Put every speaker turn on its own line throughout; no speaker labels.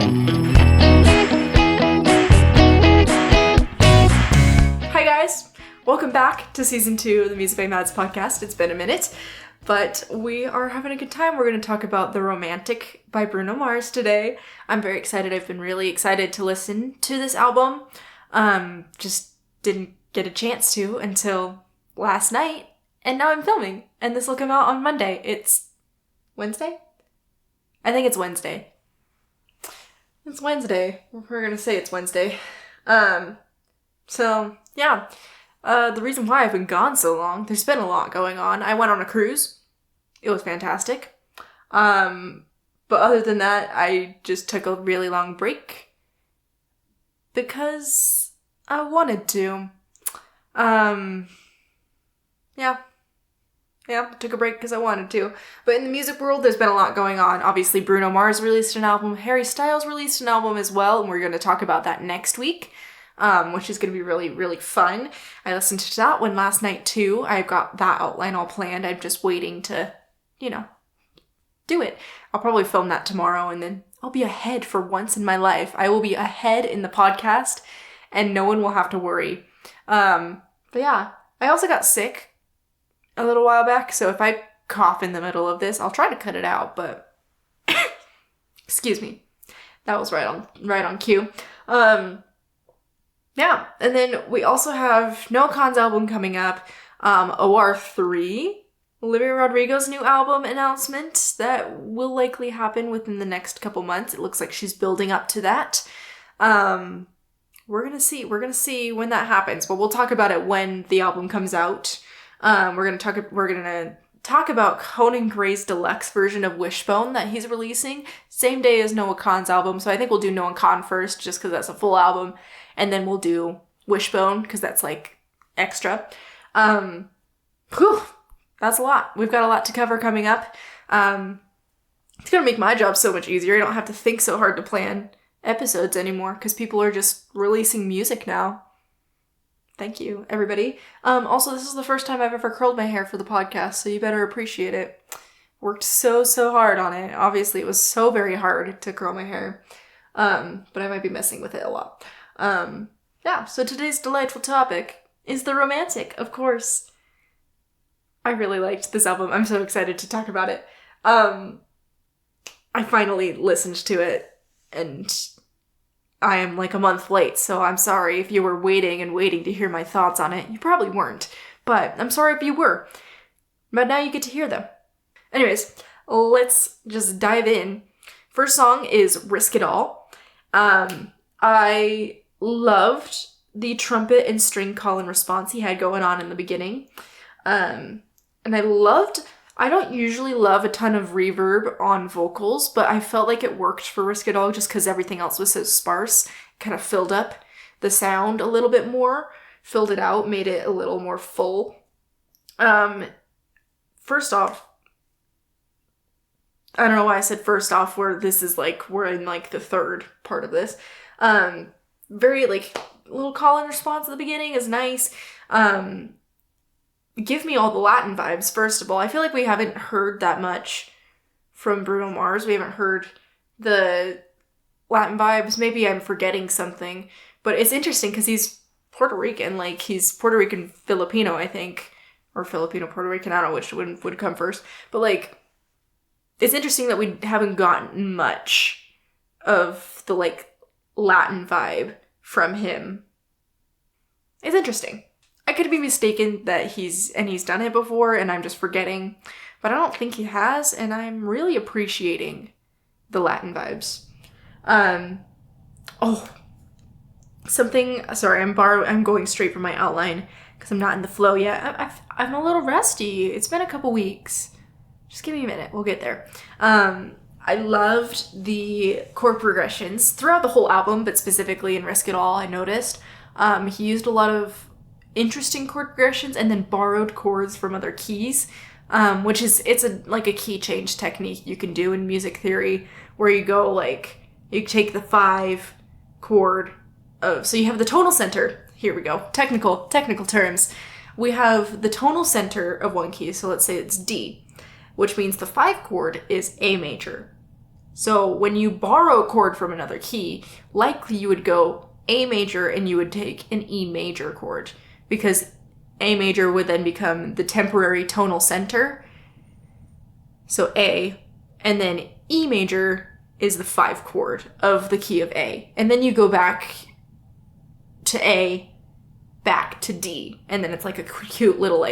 Hi guys, welcome back to season 2 of the Music by Mads podcast. It's been a minute, but we are having a good time. We're going to talk about The Romantic by Bruno Mars today. I'm very excited. I've been really excited to listen to this album. Just didn't get a chance to until last night, and now I'm filming, and this will come out on Monday. It's Wednesday? I think it's Wednesday. It's Wednesday. We're going to say it's Wednesday. So, yeah. The reason why I've been gone so long, there's been a lot going on. I went on a cruise. It was fantastic. But other than that, I just took a really long break because I wanted to. Yeah, took a break because I wanted to. But in the music world, there's been a lot going on. Obviously, Bruno Mars released an album. Harry Styles released an album as well, and we're going to talk about that next week. Which is going to be really, really fun. I listened to that one last night too. I've got that outline all planned. I'm just waiting to, do it. I'll probably film that tomorrow and then I'll be ahead for once in my life. I will be ahead in the podcast and no one will have to worry. But yeah, I also got sick a little while back. So if I cough in the middle of this, I'll try to cut it out, but excuse me. That was right on cue. Yeah, and then we also have Noah Kahan's album coming up, OR3, Olivia Rodrigo's new album announcement that will likely happen within the next couple months. It looks like she's building up to that. We're gonna see when that happens, but we'll talk about it when the album comes out. We're gonna talk about Conan Gray's deluxe version of Wishbone that he's releasing same day as Noah Kahan's album. So I think we'll do Noah Kahan first, just because that's a full album. And then we'll do Wishbone, because that's, extra. That's a lot. We've got a lot to cover coming up. It's going to make my job so much easier. I don't have to think so hard to plan episodes anymore, because people are just releasing music now. Thank you, everybody. Also, this is the first time I've ever curled my hair for the podcast, so you better appreciate it. Worked so hard on it. Obviously, it was so very hard to curl my hair. But I might be messing with it a lot. So today's delightful topic is The Romantic, of course. I really liked this album. I'm so excited to talk about it. I finally listened to it, and I am a month late, so I'm sorry if you were waiting to hear my thoughts on it. You probably weren't, but I'm sorry if you were. But now you get to hear them. Anyways, let's just dive in. First song is Risk It All. I loved the trumpet and string call and response he had going on in the beginning. And I don't usually love a ton of reverb on vocals, but I felt like it worked for Risk It All just because everything else was so sparse. Kind of filled up the sound a little bit more, filled it out, made it a little more full. First off, I don't know why I said first off, where this is we're in the third part of this. Very little call and response at the beginning is nice. Give me all the Latin vibes, first of all. I feel like we haven't heard that much from Bruno Mars. We haven't heard the Latin vibes. Maybe I'm forgetting something, but it's interesting because he's Puerto Rican. He's Puerto Rican Filipino, I think, or Filipino Puerto Rican. I don't know which would come first, but it's interesting that we haven't gotten much of the Latin vibe from him. It's interesting. I could be mistaken that he's done it before and I'm just forgetting, but I don't think he has, and I'm really appreciating the Latin vibes. I'm going straight from my outline because I'm not in the flow yet. I'm a little rusty. It's been a couple weeks. Just give me a minute. We'll get there. I loved the chord progressions throughout the whole album, but specifically in Risk It All, I noticed. He used a lot of interesting chord progressions and then borrowed chords from other keys, which is, it's a key change technique you can do in music theory, where you go you take the 5 chord of, so you have the tonal center. Here we go. Technical terms. We have the tonal center of one key, so let's say it's D, which means the 5 chord is A major. So when you borrow a chord from another key, likely you would go A major and you would take an E major chord, because A major would then become the temporary tonal center. So A, and then E major is the 5 chord of the key of A. And then you go back to A, back to D, and then it's like a cute little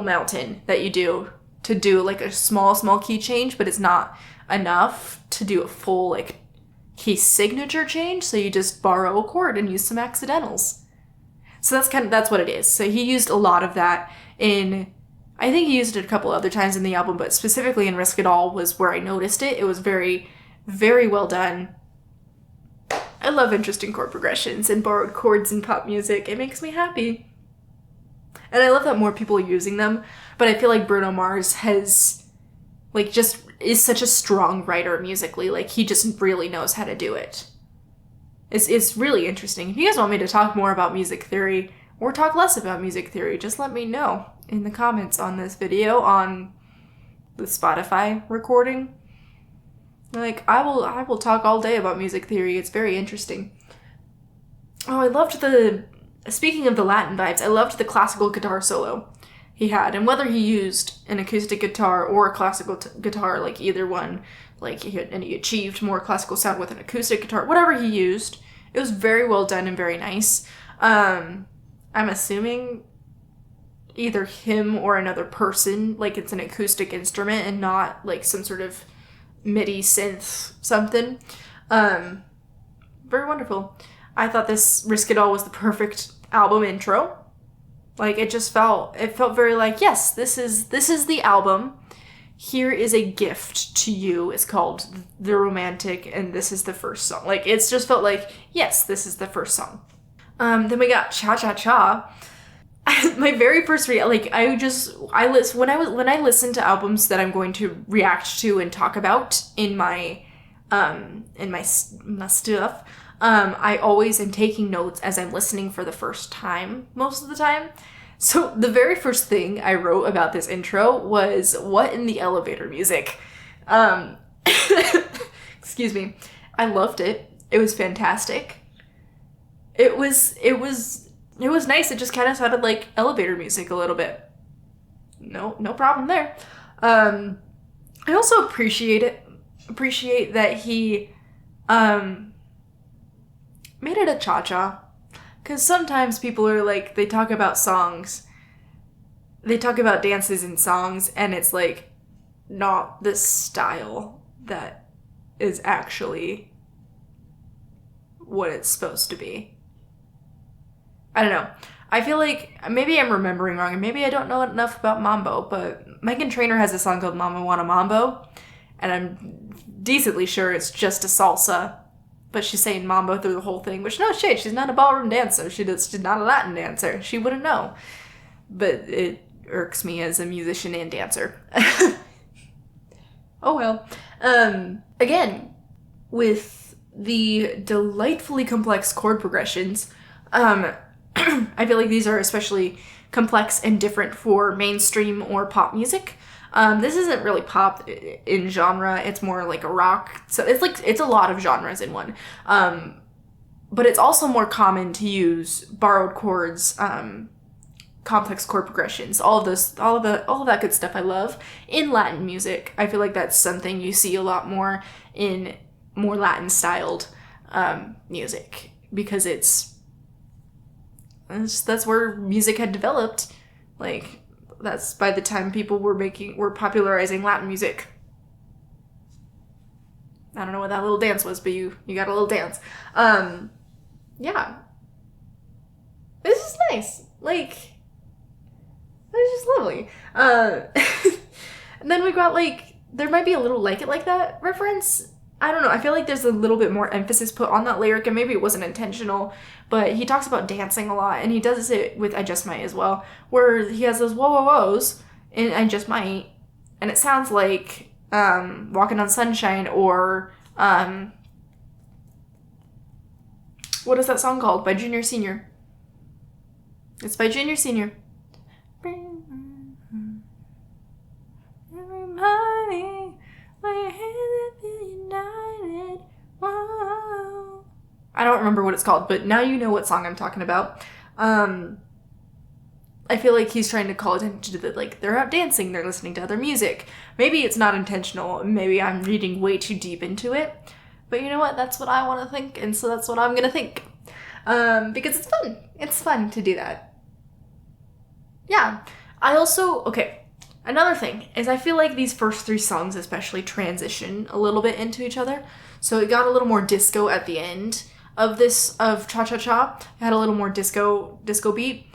mountain that you do to do like a small key change, but it's not enough to do a full like key signature change, so you just borrow a chord and use some accidentals. So that's what it is. So he used a lot of that in, I think he used it a couple other times in the album, but specifically in Risk It All was where I noticed it. It was very, very well done. I love interesting chord progressions and borrowed chords in pop music. It makes me happy. And I love that more people are using them, but I feel like Bruno Mars has, like, just is such a strong writer musically. Like, he just really knows how to do it. It's really interesting. If you guys want me to talk more about music theory, or talk less about music theory, just let me know in the comments on this video on the Spotify recording. Like, I will talk all day about music theory. It's very interesting. Oh, I loved speaking of the Latin vibes, I loved the classical guitar solo he had. And whether he used an acoustic guitar or a classical guitar, like either one, like he achieved more classical sound with an acoustic guitar, whatever he used, it was very well done and very nice. I'm assuming either him or another person, like it's an acoustic instrument and not like some sort of MIDI synth something. Very wonderful. I thought this Risk It All was the perfect album intro. Like, it felt very like, yes, this is the album. Here is a gift to you. It's called The Romantic, and this is the first song. Like, it's just felt like, yes, this is the first song. Then we got Cha Cha Cha. My very first when I listen to albums that I'm going to react to and talk about in my stuff, I always am taking notes as I'm listening for the first time most of the time. So the very first thing I wrote about this intro was, what in the elevator music? Excuse me. I loved it. It was fantastic. It was nice. It just kind of sounded like elevator music a little bit. No problem there. I also appreciate that he made it a cha-cha. Because sometimes people are like, they talk about songs, they talk about dances in songs, and it's like not the style that is actually what it's supposed to be. I don't know. I feel like maybe I'm remembering wrong, and maybe I don't know enough about mambo, but Meghan Trainor has a song called Mama Wanna Mambo, and I'm decently sure it's just a salsa, but she's saying mambo through the whole thing, which, no shade, she's not a ballroom dancer. She's not a Latin dancer. She wouldn't know. But it irks me as a musician and dancer. Oh well. Again, with the delightfully complex chord progressions, I feel like these are especially complex and different for mainstream or pop music. This isn't really pop in genre, it's more like a rock. So it's a lot of genres in one. But it's also more common to use borrowed chords, complex chord progressions, all of that good stuff I love in Latin music. I feel like that's something you see a lot more in more Latin styled music, because that's where music had developed. Like, that's by the time people were popularizing Latin music. I don't know what that little dance was, but you got a little dance. Yeah. This is nice. Like, it's just lovely. And then we got, like, there might be a little Like It Like That reference. I don't know. I feel like there's a little bit more emphasis put on that lyric, and maybe it wasn't intentional, but he talks about dancing a lot, and he does it with I Just Might as well, where he has those whoa whoa whoas in I Just Might, and it sounds like Walking on Sunshine, or what is that song called by Junior Senior? It's by Junior Senior. I don't remember what it's called, but now you know what song I'm talking about. I feel like he's trying to call attention to that, like, they're out dancing, they're listening to other music. Maybe it's not intentional, maybe I'm reading way too deep into it, but you know what, that's what I want to think, and so that's what I'm gonna think. Because it's fun. It's fun to do that. Yeah. I also, okay, another thing is I feel like these first 3 songs especially transition a little bit into each other, so it got a little more disco at the end of Cha Cha Cha. It had a little more disco beat.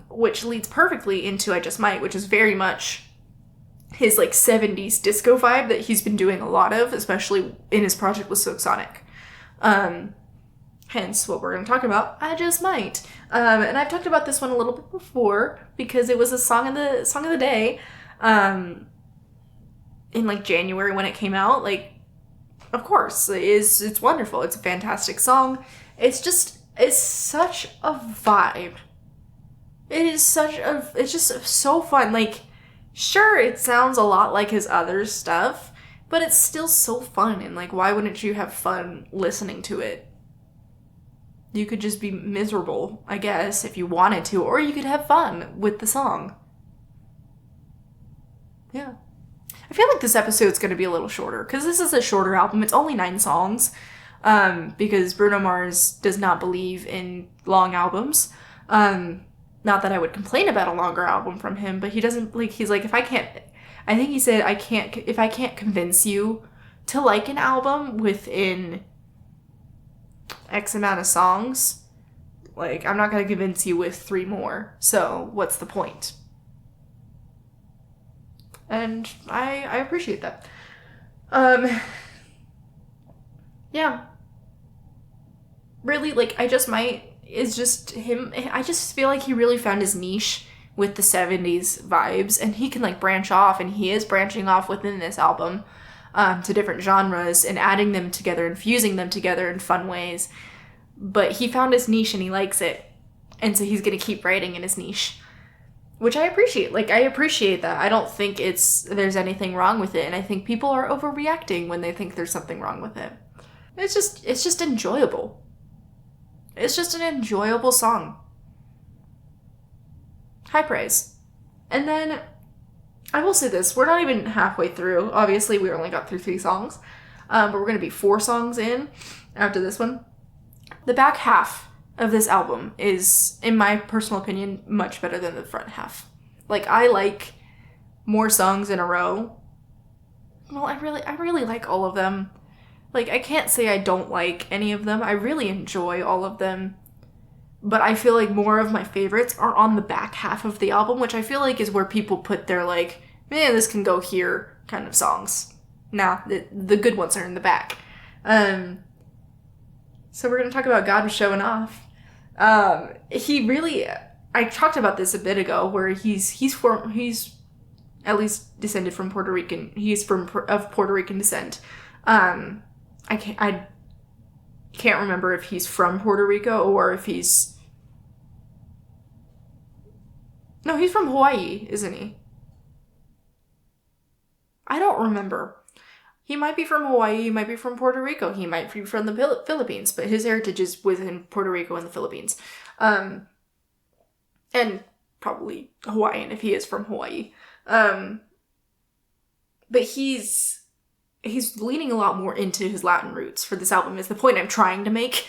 Which leads perfectly into I Just Might, which is very much his, like, 70s disco vibe that he's been doing a lot of, especially in his project with Silk Sonic. Hence what we're going to talk about, I Just Might. And I've talked about this one a little bit before, because it was a song of the day, in, like, January when it came out. Like, of course, it's wonderful. It's a fantastic song. It's such a vibe. It's just so fun. Like, sure, it sounds a lot like his other stuff, but it's still so fun, and, like, why wouldn't you have fun listening to it? You could just be miserable, I guess, if you wanted to, or you could have fun with the song. Yeah. I feel like this episode's going to be a little shorter, because this is a shorter album. It's only 9 songs, because Bruno Mars does not believe in long albums. Not that I would complain about a longer album from him, but he doesn't, like, he's like, if I can't convince you to like an album within X amount of songs, like, I'm not going to convince you with 3 more, so what's the point? And I appreciate that. Yeah. Really, like, I Just Might is just him. I just feel like he really found his niche with the 70s vibes, and he can, like, branch off, and he is branching off within this album to different genres and adding them together and fusing them together in fun ways. But he found his niche and he likes it, and so he's gonna keep writing in his niche, which I appreciate. Like, I appreciate that. I don't think there's anything wrong with it, and I think people are overreacting when they think there's something wrong with it. It's just enjoyable. It's just an enjoyable song. High praise. And then, I will say this, we're not even halfway through. Obviously, we only got through 3 songs, but we're going to be 4 songs in after this one. The back half of this album is, in my personal opinion, much better than the front half. Like, I like more songs in a row. Well, I really like all of them. Like, I can't say I don't like any of them. I really enjoy all of them. But I feel like more of my favorites are on the back half of the album, which I feel like is where people put their, like, man, this can go here kind of songs. Nah, the good ones are in the back. So we're going to talk about God Was Showing Off. I talked about this a bit ago, where he's at least descended from Puerto Rican. He's of Puerto Rican descent. I can't remember if he's from Puerto Rico or if he's... No, he's from Hawaii, isn't he? I don't remember. He might be from Hawaii, he might be from Puerto Rico, he might be from the Philippines, but his heritage is within Puerto Rico and the Philippines. And probably Hawaiian if he is from Hawaii. But he's leaning a lot more into his Latin roots for this album, is the point I'm trying to make.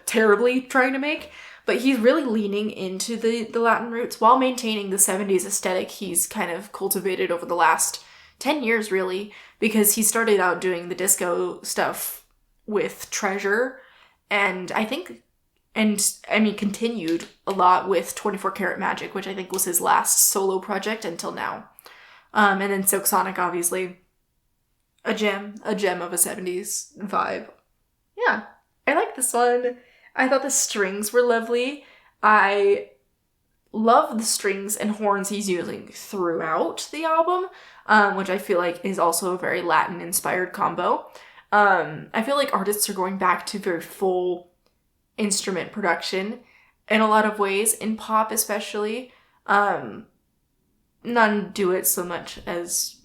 Terribly trying to make. But he's really leaning into the Latin roots while maintaining the 70s aesthetic he's kind of cultivated over the last 10 years, really, because he started out doing the disco stuff with Treasure, and continued a lot with 24 Karat Magic, which I think was his last solo project until now. And then Silk Sonic, obviously. A gem of a 70s vibe. Yeah, I like this one. I thought the strings were lovely. I love the strings and horns he's using throughout the album, which I feel like is also a very Latin-inspired combo. I feel like artists are going back to very full instrument production in a lot of ways, in pop especially. None do it so much as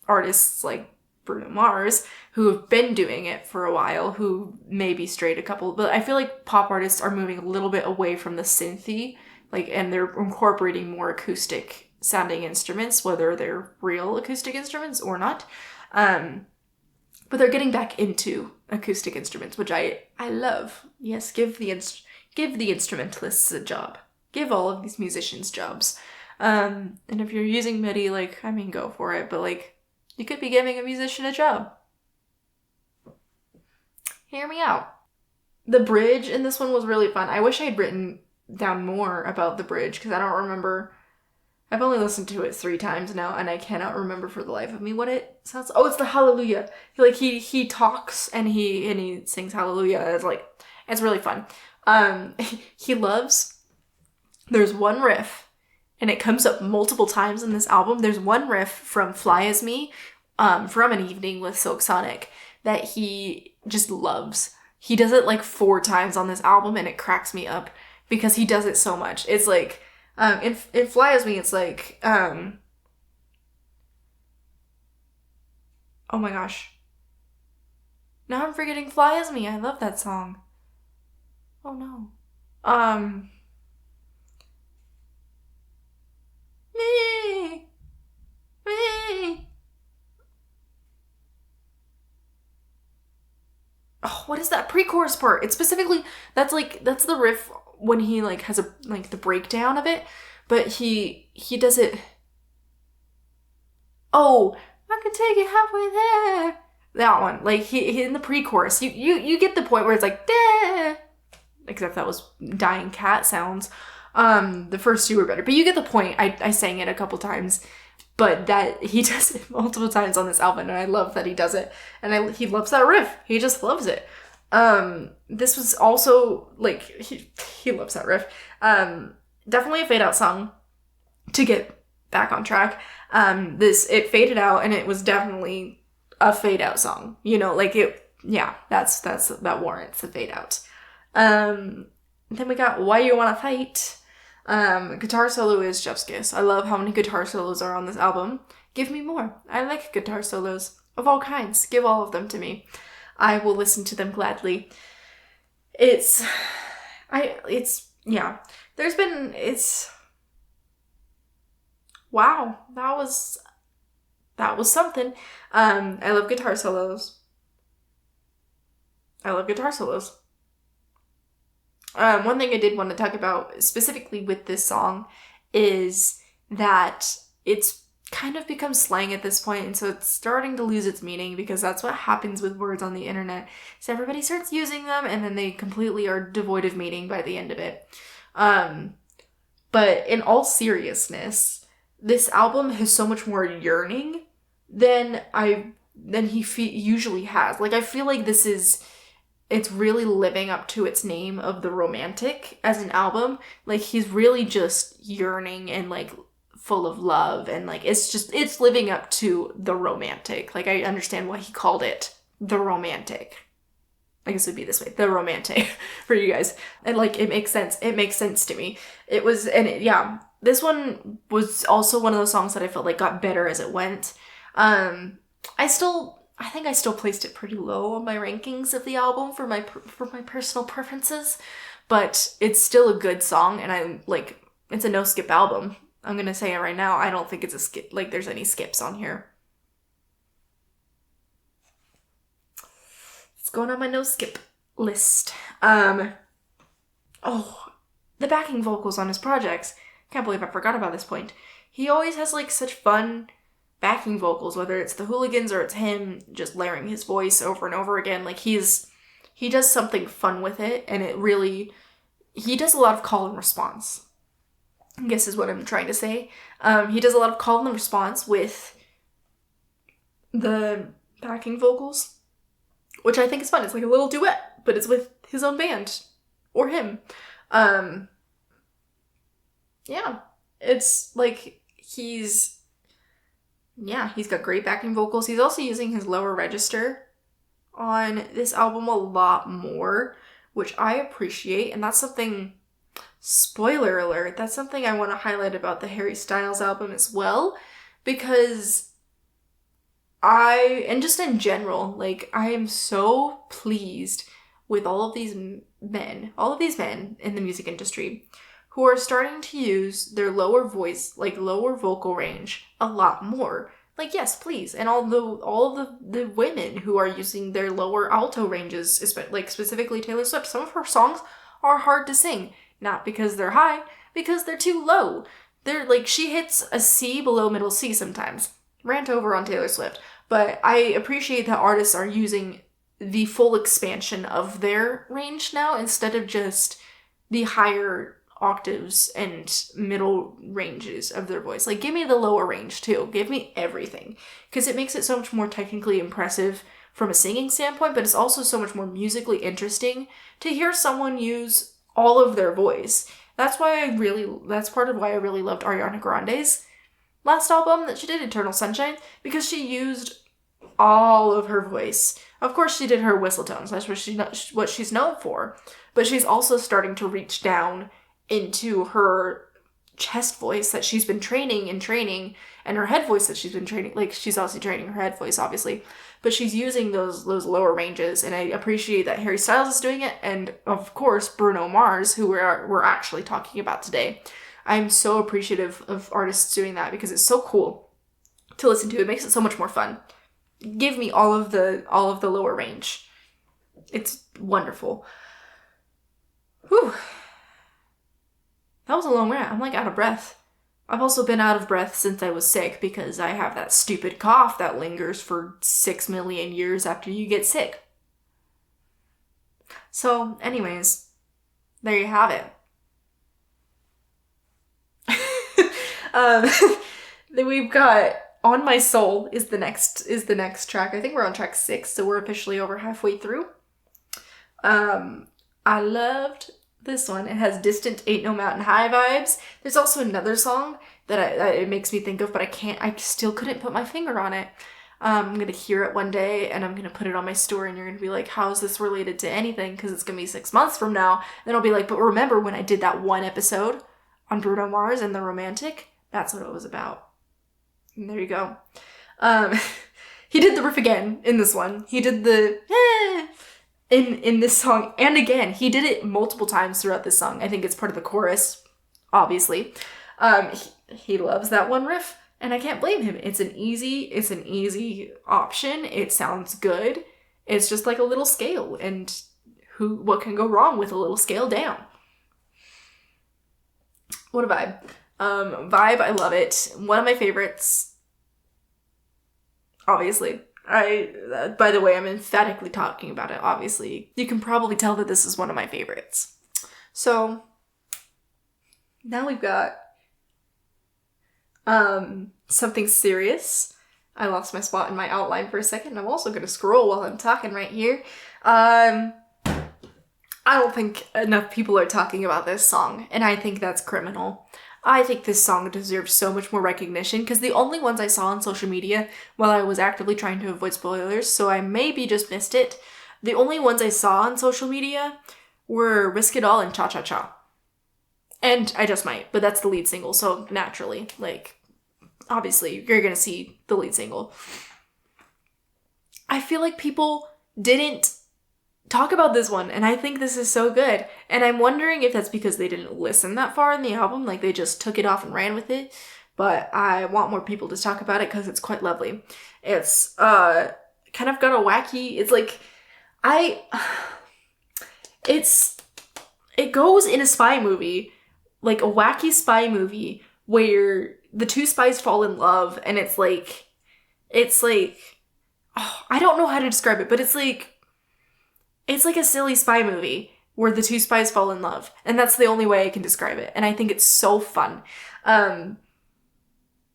artists like Bruno Mars, who have been doing it for a while, who maybe strayed a couple, but I feel like pop artists are moving a little bit away from the synthy, like, and they're incorporating more acoustic sounding instruments, whether they're real acoustic instruments or not. But they're getting back into acoustic instruments, which I love. Yes, give the instrumentalists a job. Give all of these musicians jobs. And if you're using MIDI, like, I mean, go for it, but like, you could be giving a musician a job. Hear me out. The bridge in this one was really fun. I wish I had written down more about the bridge, because I don't remember. I've only listened to it 3 times now, and I cannot remember for the life of me what it sounds. Oh, it's the Hallelujah. He talks and he sings Hallelujah. It's really fun. He loves. There's one riff, and it comes up multiple times in this album. There's one riff from "Fly As Me," from An Evening with Silk Sonic, that he just loves. He does it like 4 times on this album, and it cracks me up because he does it so much. It's like. In Fly As Me, it's like, oh my gosh. Now I'm forgetting Fly As Me. I love that song. Oh no. Me. Oh, what is that pre-chorus part? It's specifically, that's the riff when he like has the breakdown of it, but he does it. Oh, I could take it halfway there. That one, like he in the pre-chorus, you get the point where it's like, "Dah!" Except that was dying cat sounds. The first 2 were better, but you get the point. I sang it a couple times, but that he does it multiple times on this album, and I love that he does it, and he loves that riff. He just loves it. This was also, like, he loves that riff. Definitely a fade out song to get back on track. It faded out, and it was definitely a fade out song. You know, like that warrants a fade out. Then we got Why You Wanna Fight. Guitar solo is chef's kiss. I love how many guitar solos are on this album. Give me more. I like guitar solos of all kinds. Give all of them to me. I will listen to them gladly. Wow, that was something. I love guitar solos. One thing I did want to talk about specifically with this song is that it's kind of become slang at this point, and so it's starting to lose its meaning, because that's what happens with words on the internet. So everybody starts using them, and then they completely are devoid of meaning by the end of it. But in all seriousness, this album has so much more yearning than he usually has. Like, I feel like it's really living up to its name of The Romantic as an album. Like, he's really just yearning and like full of love, and like it's living up to The Romantic. Like, I understand why he called it The Romantic. I guess it would be this way, The Romantic, for you guys. And like, it makes sense to me. This one was also one of those songs that I felt like got better as it went. I think I still placed it pretty low on my rankings of the album for my personal preferences, but it's still a good song, and it's a no skip album. I'm gonna say it right now. I don't think it's a skip, like there's any skips on here. It's going on my no skip list. The backing vocals on his projects. Can't believe I forgot about this point. He always has like such fun backing vocals, whether it's the Hooligans or it's him just layering his voice over and over again. Like, he does something fun with it, and he does a lot of call and response, I guess is what I'm trying to say. He does a lot of call and response with the backing vocals, which I think is fun. It's like a little duet, but it's with his own band or him. It's like he's got great backing vocals. He's also using his lower register on this album a lot more, which I appreciate, and that's something, spoiler alert, that's something I want to highlight about the Harry Styles album as well, because and just in general, like, I am so pleased with all of these men in the music industry who are starting to use their lower voice, like lower vocal range a lot more. Like, yes, please. And all of the women who are using their lower alto ranges, like specifically Taylor Swift, some of her songs are hard to sing. Not because they're high, because they're too low. They're like, she hits a C below middle C sometimes. Rant over on Taylor Swift. But I appreciate that artists are using the full expansion of their range now instead of just the higher octaves and middle ranges of their voice. Like, give me the lower range too. Give me everything. Because it makes it so much more technically impressive from a singing standpoint, but it's also so much more musically interesting to hear someone use all of their voice. That's part of why I really loved Ariana Grande's last album that she did, Eternal Sunshine, because she used all of her voice. Of course, she did her whistle tones. That's what she's known for. But she's also starting to reach down into her chest voice that she's been training, and her head voice that she's been training. Like, she's also training her head voice, obviously. But she's using those lower ranges, and I appreciate that Harry Styles is doing it, and of course, Bruno Mars, who we're actually talking about today. I'm so appreciative of artists doing that because it's so cool to listen to. It makes it so much more fun. Give me all of the lower range. It's wonderful. Whew. That was a long rant. I'm like out of breath. I've also been out of breath since I was sick because I have that stupid cough that lingers for 6 million years after you get sick. So, anyways, there you have it. Then we've got On My Soul is the next track. I think we're on track 6, so we're officially over halfway through. I loved this one. It has Distant Ain't No Mountain High vibes. There's also another song that it makes me think of, but I still couldn't put my finger on it. I'm gonna hear it one day and I'm gonna put it on my story and you're gonna be like, how is this related to anything? Because it's gonna be 6 months from now. Then I'll be like, but remember when I did that one episode on Bruno Mars and the Romantic? That's what it was about. And there you go. He did the riff again in this one. He did the in this song, and again, he did it multiple times throughout this song. I think it's part of the chorus, obviously. He loves that one riff, and I can't blame him. It's an easy option. It sounds good. It's just like a little scale, and what can go wrong with a little scale down? What a vibe. Vibe, I love it. One of my favorites, obviously. By the way, I'm emphatically talking about it, obviously. You can probably tell that this is one of my favorites. So, now we've got Something Serious. I lost my spot in my outline for a second. I'm also going to scroll while I'm talking right here. I don't think enough people are talking about this song, and I think that's criminal. I think this song deserves so much more recognition because the only ones I saw on social media while I was actively trying to avoid spoilers, so I maybe just missed it, the only ones I saw on social media were Risk It All and Cha Cha Cha. And I Just Might, but that's the lead single, so naturally, obviously, you're gonna see the lead single. I feel like people didn't talk about this one, and I think this is so good. And I'm wondering if that's because they didn't listen that far in the album, like they just took it off and ran with it. But I want more people to talk about it because it's quite lovely. It's kind of got a wacky, it's like, it goes in a spy movie, like a wacky spy movie where the two spies fall in love, and it's like, oh, I don't know how to describe it, but it's like a silly spy movie where the two spies fall in love. And that's the only way I can describe it. And I think it's so fun.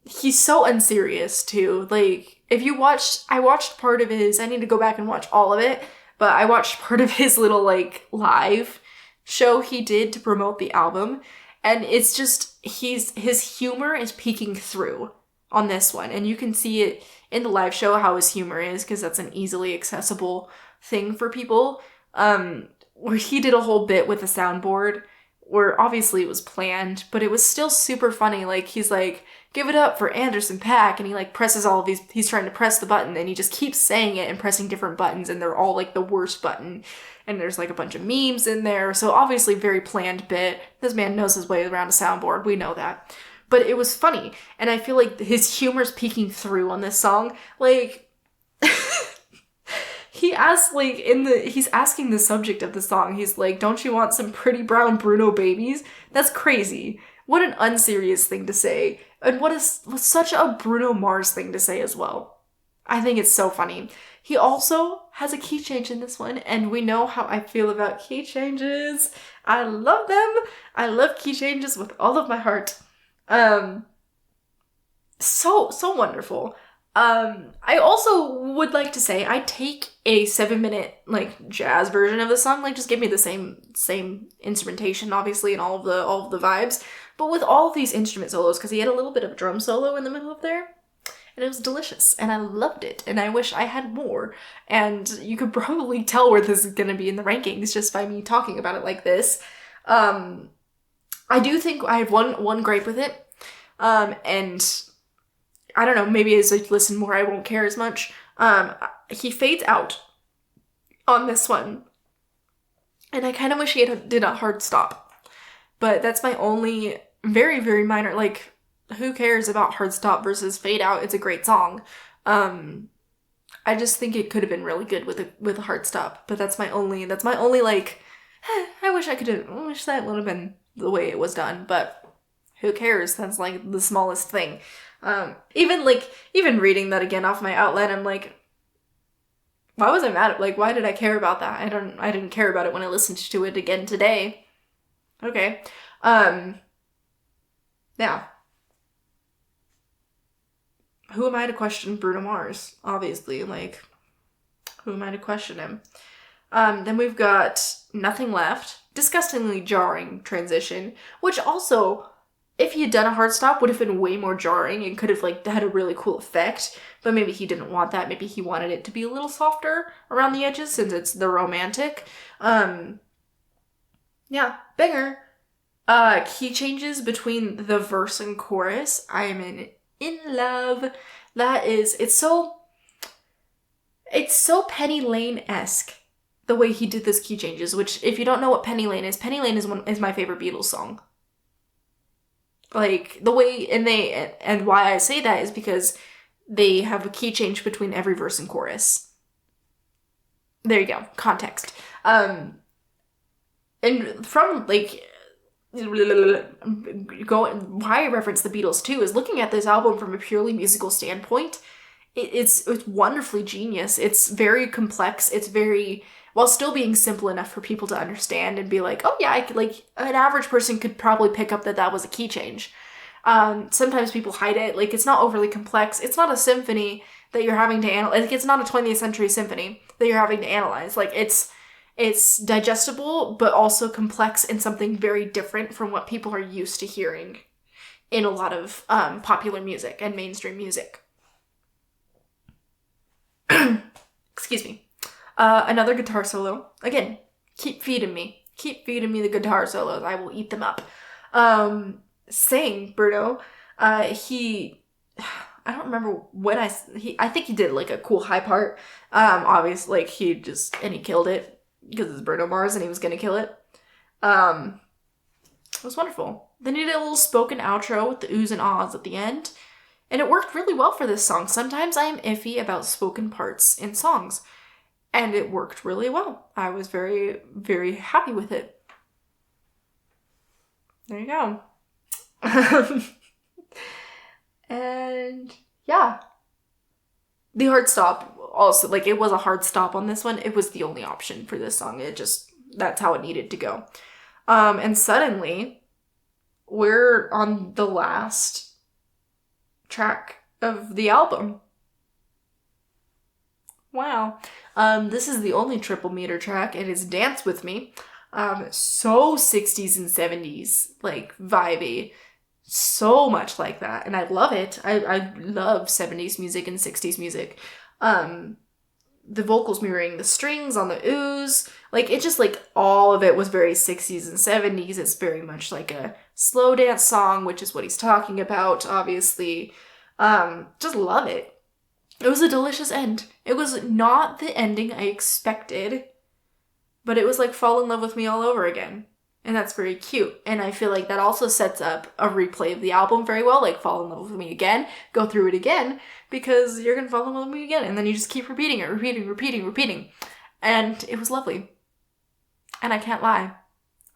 He's so unserious too. Like, I watched part of his, I need to go back and watch all of it, but I watched part of his little live show he did to promote the album. And it's just, his humor is peeking through on this one. And you can see it in the live show how his humor is, because that's an easily accessible thing for people. Where he did a whole bit with a soundboard where obviously it was planned, but it was still super funny. Like, he's like, give it up for Anderson .Paak, and he like presses all of these, he's trying to press the button, and he just keeps saying it and pressing different buttons, and they're all like the worst button, and there's like a bunch of memes in there, so obviously very planned bit. This man knows his way around a soundboard, we know that. But it was funny, and I feel like his humor's peeking through on this song. Like, he asks, like, he's asking the subject of the song, he's like, don't you want some pretty brown Bruno babies? That's crazy. What an unserious thing to say. And what is such a Bruno Mars thing to say as well. I think it's so funny. He also has a key change in this one, and we know how I feel about key changes. I love them. I love key changes with all of my heart. So wonderful. I also would like to say I take a 7-minute like jazz version of the song. Like, just give me the same instrumentation, obviously, and all of the vibes, but with all of these instrument solos, because he had a little bit of a drum solo in the middle of there, and it was delicious, and I loved it, and I wish I had more. And you could probably tell where this is gonna be in the rankings just by me talking about it like this. I do think I have one gripe with it, and I don't know, maybe as I listen more, I won't care as much. He fades out on this one, and I kind of wish he did a hard stop. But that's my only very, very minor, like, who cares about hard stop versus fade out? It's a great song. I just think it could have been really good with a hard stop. But that's my only like, I wish that would have been the way it was done. But who cares? That's like the smallest thing. Even reading that again off my outline, I'm like, why was I mad at, like, why did I care about that? I didn't care about it when I listened to it again today. Okay. Yeah. Who am I to question Bruno Mars? Obviously, like, who am I to question him? Then we've got Nothing Left. Disgustingly jarring transition, which also, if he had done a hard stop, would have been way more jarring and could have, like, had a really cool effect, but maybe he didn't want that. Maybe he wanted it to be a little softer around the edges since it's the romantic. Yeah, banger. Key changes between the verse and chorus. I am in love. It's so Penny Lane-esque, the way he did this key changes, which, if you don't know what Penny Lane is my favorite Beatles song. Like, the way, and why I say that is because they have a key change between every verse and chorus. There you go. Context. And from, like, why I reference the Beatles too is looking at this album from a purely musical standpoint. It's wonderfully genius. It's very complex. It's very, while still being simple enough for people to understand and be like, oh yeah, I could, like, an average person could probably pick up that was a key change. Sometimes people hide it. Like, it's not overly complex. It's not a symphony that you're having to analyze. Like, it's not a 20th century symphony that you're having to analyze. Like, it's digestible, but also complex and something very different from what people are used to hearing in a lot of popular music and mainstream music. Excuse me. Another guitar solo. Again, keep feeding me. Keep feeding me the guitar solos. I will eat them up. Sing, Bruno. I don't remember when I think he did, like, a cool high part. Obviously, like, he killed it. Because it's Bruno Mars and he was gonna kill it. It was wonderful. Then he did a little spoken outro with the oohs and ahs at the end. And it worked really well for this song. Sometimes I am iffy about spoken parts in songs. And it worked really well. I was very, very happy with it. There you go. And yeah. The hard stop also, like, it was a hard stop on this one. It was the only option for this song. That's how it needed to go. And suddenly, we're on the last track of the album. Wow. This is the only triple meter track. It is Dance With Me. So 60s and 70s, like, vibey. So much like that. And I love it. I love 70s music and 60s music. the vocals mirroring the strings on the ooze. Like, it just, like, all of it was very 60s and 70s. It's very much like a slow dance song, which is what he's talking about, obviously. Just love it. It was a delicious end. It was not the ending I expected, but it was like fall in love with me all over again. And that's very cute. And I feel like that also sets up a replay of the album very well, like fall in love with me again, go through it again, because you're gonna fall in love with me again. And then you just keep repeating it, repeating. And it was lovely. And I can't lie,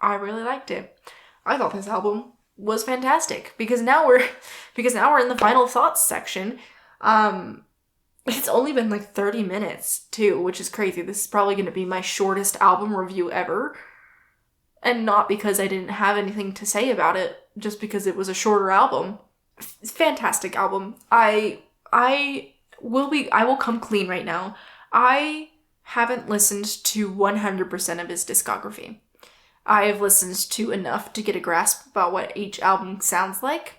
I really liked it. I thought this album was fantastic, because now we're in the final thoughts section. It's only been like 30 minutes too, which is crazy. This is probably going to be my shortest album review ever. And not because I didn't have anything to say about it, just because it was a shorter album. Fantastic album. I will come clean right now. I haven't listened to 100% of his discography. I have listened to enough to get a grasp about what each album sounds like,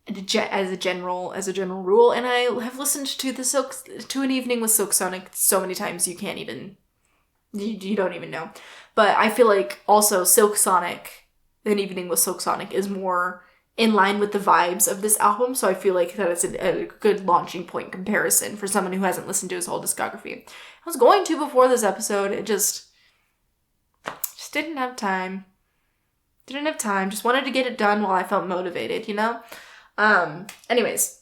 as a general rule, and I have listened to An Evening with Silk Sonic so many times you can't even, you don't even know. But I feel like also An Evening with Silk Sonic is more in line with the vibes of this album, so I feel like that is a good launching point comparison for someone who hasn't listened to his whole discography. I was going to before this episode, it just didn't have time. Just wanted to get it done while I felt motivated, you know? Anyways,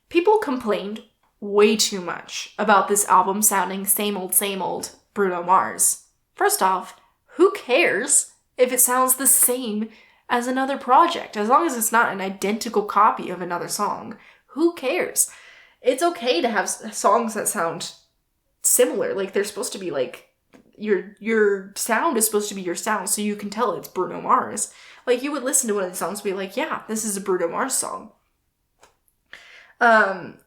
people complained way too much about this album sounding same old Bruno Mars. First off, who cares if it sounds the same as another project? As long as it's not an identical copy of another song, who cares? It's okay to have songs that sound similar. Like, they're supposed to be like, your sound is supposed to be your sound, so you can tell it's Bruno Mars. Like, you would listen to one of the songs and be like, yeah, this is a Bruno Mars song.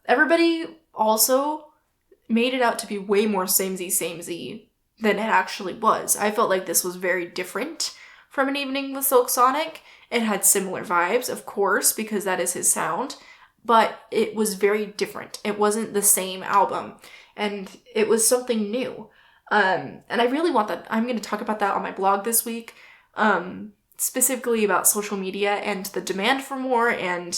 Everybody also made it out to be way more samey than it actually was. I felt like this was very different from An Evening with Silk Sonic. It had similar vibes, of course, because that is his sound, but it was very different. It wasn't the same album, and it was something new. And I really want that. I'm going to talk about that on my blog this week, specifically about social media and the demand for more, and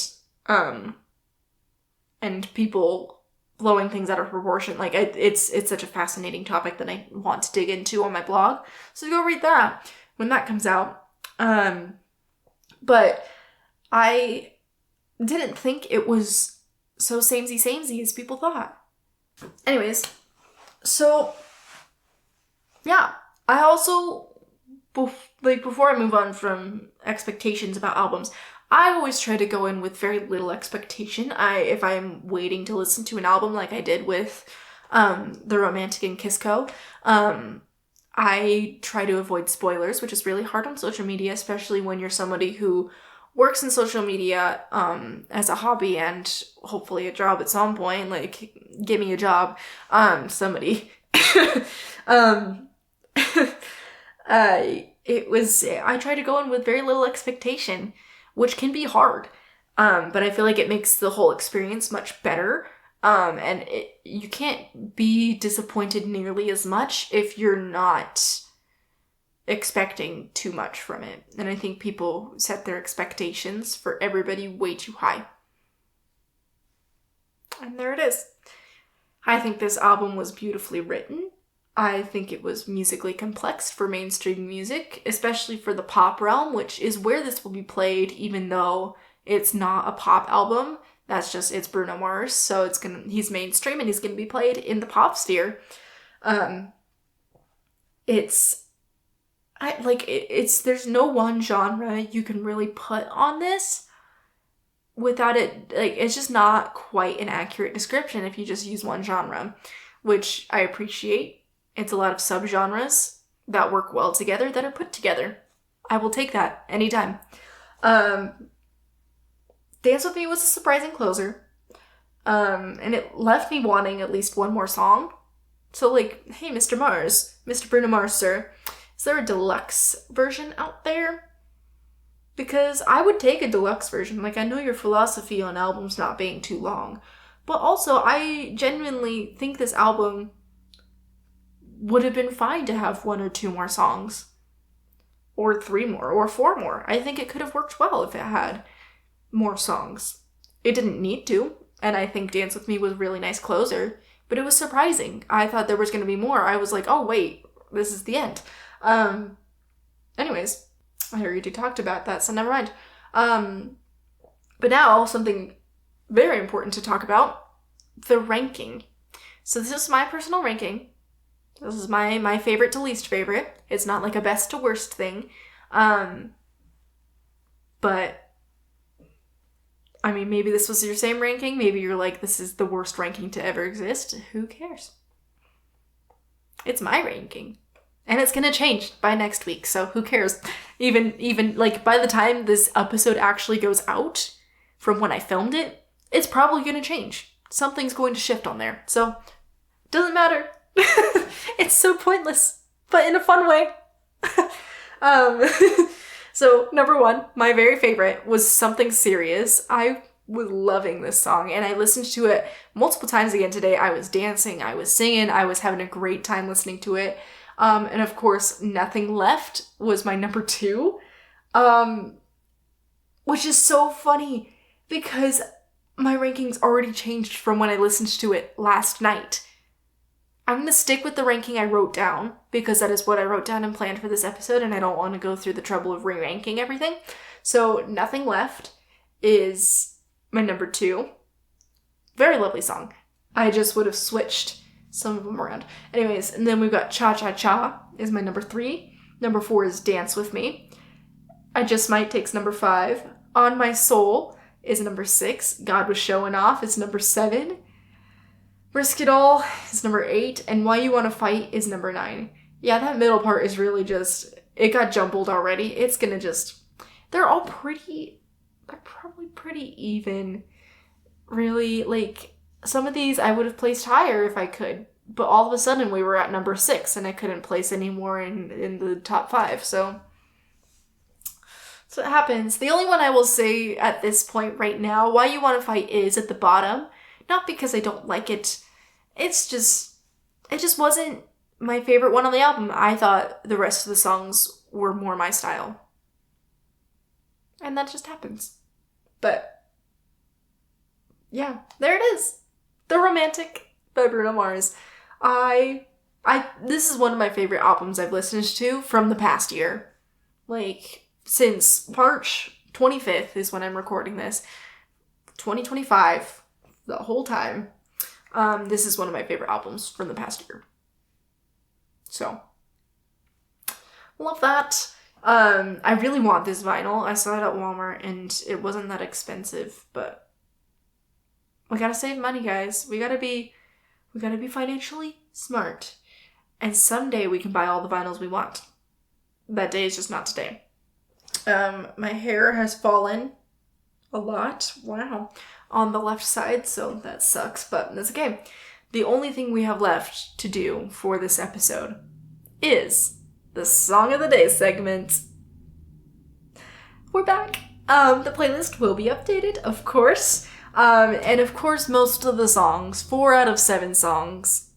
people blowing things out of proportion. Like, it's such a fascinating topic that I want to dig into on my blog. So go read that when that comes out. But I didn't think it was so samey as people thought. Anyways, so yeah, I also, before I move on from expectations about albums, I always try to go in with very little expectation. If I'm waiting to listen to an album like I did with The Romantic and Kiss Co., I try to avoid spoilers, which is really hard on social media, especially when you're somebody who works in social media as a hobby and hopefully a job at some point. Like, give me a job, somebody. I try to go in with very little expectation, which can be hard, but I feel like it makes the whole experience much better, and you can't be disappointed nearly as much if you're not expecting too much from it. And I think people set their expectations for everybody way too high. And there it is. I think this album was beautifully written. I think it was musically complex for mainstream music, especially for the pop realm, which is where this will be played, even though it's not a pop album. It's Bruno Mars, so he's mainstream and he's gonna be played in the pop sphere. There's no one genre you can really put on this without it, like, it's just not quite an accurate description if you just use one genre, which I appreciate. It's a lot of subgenres that work well together, that are put together. I will take that anytime. Dance With Me was a surprising closer. And it left me wanting at least one more song. So, like, hey, Mr. Bruno Mars, sir, is there a deluxe version out there? Because I would take a deluxe version. Like, I know your philosophy on albums not being too long, But also, I genuinely think this album would have been fine to have 1 or 2 more songs. Or 3 more, or 4 more. I think it could have worked well if it had more songs. It didn't need to, and I think Dance With Me was a really nice closer, but it was surprising. I thought there was going to be more. I was like, oh wait, this is the end. Anyways, I already talked about that, so never mind. But now, something very important to talk about, the ranking. So this is my personal ranking. This is my favorite to least favorite. It's not like a best to worst thing. But, I mean, maybe this was your same ranking. Maybe you're like, this is the worst ranking to ever exist. Who cares? It's my ranking. And it's gonna change by next week, so who cares? Even like, by the time this episode actually goes out from when I filmed it, it's probably gonna change. Something's going to shift on there. So, doesn't matter. It's so pointless, but in a fun way. So, number 1, my very favorite, was Something Serious. I was loving this song, and I listened to it multiple times again today. I was dancing, I was singing, I was having a great time listening to it. And of course, Nothing Left was my number 2, which is so funny because my rankings already changed from when I listened to it last night. I'm going to stick with the ranking I wrote down because that is what I wrote down and planned for this episode, and I don't want to go through the trouble of re-ranking everything. So Nothing Left is my number 2. Very lovely song. I just would have switched some of them around. Anyways, and then we've got Cha Cha Cha is my number 3. Number 4 is Dance With Me. I Just Might takes number 5. On My Soul is number 6. God Was Showing Off is number 7. Risk It All is number 8, and Why You Wanna Fight is number 9. Yeah, that middle part is really just, it got jumbled already. It's gonna just, they're probably pretty even. Really, like, some of these I would have placed higher if I could, but all of a sudden we were at number 6, and I couldn't place any more in the top 5, so it happens. The only one I will say at this point right now, Why You Wanna Fight is at the bottom. Not because I don't like it. It just wasn't my favorite one on the album. I thought the rest of the songs were more my style. And that just happens. But, yeah, there it is. The Romantic by Bruno Mars. This is one of my favorite albums I've listened to from the past year. Like, since March 25th is when I'm recording this. 2025. The whole time. This is one of my favorite albums from the past year. So, love that. I really want this vinyl. I saw it at Walmart and it wasn't that expensive, but we gotta save money, guys. We gotta be financially smart. And someday we can buy all the vinyls we want. That day is just not today. My hair has fallen a lot. Wow. On the left side, so that sucks, but that's okay. The only thing we have left to do for this episode is the Song of the Day segment. We're back. The playlist will be updated, of course. And of course, most of the songs, 4 out of 7 songs,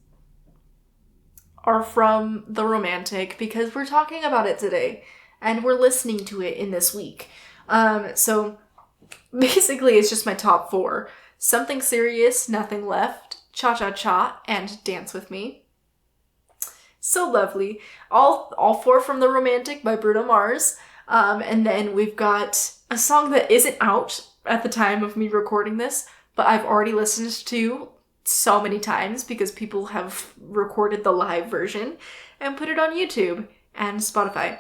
are from The Romantic because we're talking about it today and we're listening to it in this week. So basically, it's just my top 4. Something Serious, Nothing Left, Cha Cha Cha, and Dance With Me. So lovely. All 4 from The Romantic by Bruno Mars. And then we've got a song that isn't out at the time of me recording this, but I've already listened to so many times because people have recorded the live version and put it on YouTube and Spotify.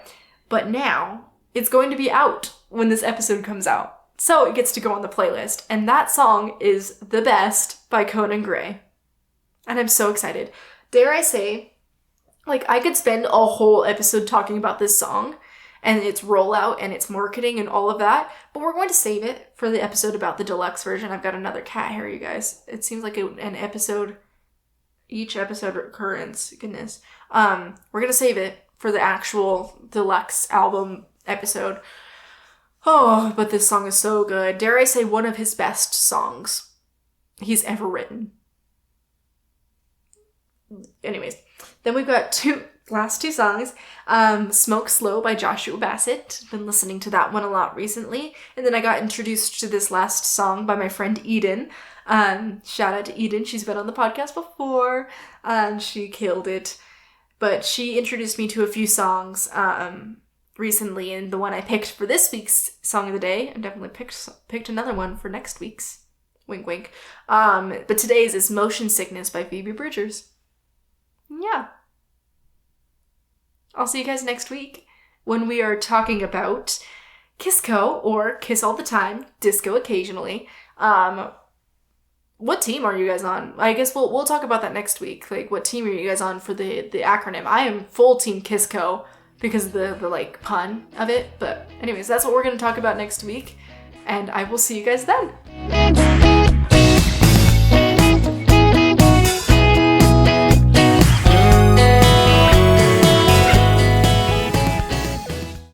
But now, it's going to be out when this episode comes out. So it gets to go on the playlist. And that song is The Best by Conan Gray. And I'm so excited. Dare I say, like, I could spend a whole episode talking about this song and its rollout and its marketing and all of that, but we're going to save it for the episode about the deluxe version. I've got another cat hair, you guys. It seems like an episode, each episode recurrence. Goodness. We're going to save it for the actual deluxe album episode. Oh, but this song is so good. Dare I say one of his best songs. he's ever written. Anyways, then we've got last two songs. Smoke Slow by Joshua Bassett. Been listening to that one a lot recently. And then I got introduced to this last song by my friend Eden. Shout out to Eden. She's been on the podcast before. She killed it. But she introduced me to a few songs recently, and the one I picked for this week's Song of the Day, I definitely picked another one for next week's. Wink, wink. But today's is Motion Sickness by Phoebe Bridgers. Yeah. I'll see you guys next week when we are talking about Kissco, or Kiss All the Time, Disco Occasionally. What team are you guys on? I guess we'll talk about that next week. Like, what team are you guys on for the acronym? I am full team Kissco because of the like pun of it. But anyways, that's what we're going to talk about next week. And I will see you guys then.